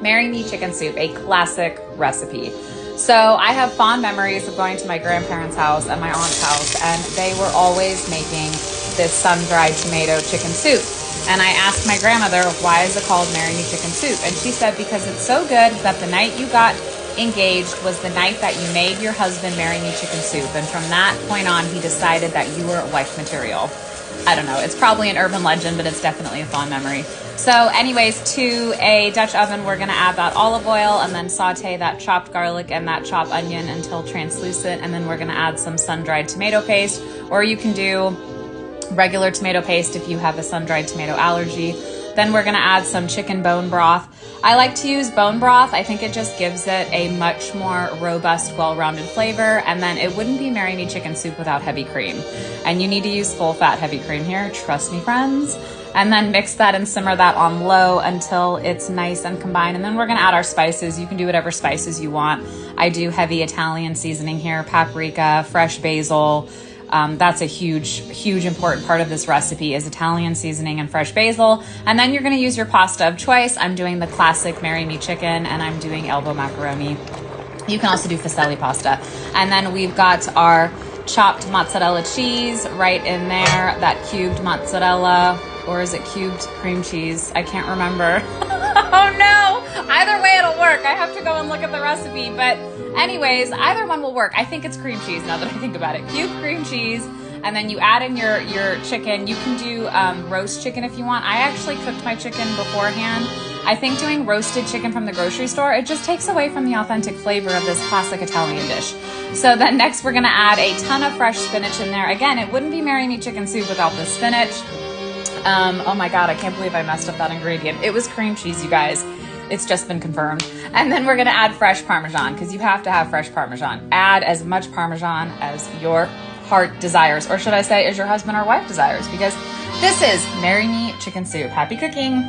Marry Me chicken soup, a classic recipe. So I have fond memories of going to my grandparents' house and my aunt's house, and they were always making this sun-dried tomato chicken soup. And I asked my grandmother, why is it called Marry Me chicken soup? And she said, because it's so good that the night you got engaged was the night that you made your husband marry me chicken soup. And from that point on, he decided that you were wife material. I don't know. It's probably an urban legend, but it's definitely a fond memory. So anyways, to a Dutch oven, we're going to add that olive oil and then saute that chopped garlic and that chopped onion until translucent. And then we're going to add some sun-dried tomato paste, or you can do regular tomato paste if you have a sun-dried tomato allergy. Then we're going to add some chicken bone broth. I like to use bone broth. I think it just gives it a much more robust, well-rounded flavor. And then it wouldn't be Marry Me chicken soup without heavy cream. And you need to use full-fat heavy cream here. Trust me, friends. And then mix that and simmer that on low until it's nice and combined. And then we're going to add our spices. You can do whatever spices you want. I do heavy Italian seasoning here, paprika, fresh basil. That's a huge important part of this recipe is Italian seasoning and fresh basil. And then you're going to use your pasta of choice. I'm doing the classic Marry Me chicken, and I'm doing elbow macaroni. You can also do fusilli pasta. And then we've got our chopped mozzarella cheese right in there, that cubed mozzarella, or is it cubed cream cheese? I can't remember. Oh no, either way it'll work. I have to go and look at the recipe, but anyways, either one will work. I think it's cream cheese now that I think about it. Cubed cream cheese, and then you add in your chicken. You can do roast chicken if you want. I actually cooked my chicken beforehand. I think doing roasted chicken from the grocery store, it just takes away from the authentic flavor of this classic Italian dish. So then next we're gonna add a ton of fresh spinach in there. Again, it wouldn't be Marry Me chicken soup without the spinach. Oh my God, I can't believe I messed up that ingredient. It was cream cheese, you guys. It's just been confirmed. And then we're gonna add fresh Parmesan, because you have to have fresh Parmesan. Add as much Parmesan as your heart desires, or should I say as your husband or wife desires, because this is Marry Me chicken soup. Happy cooking.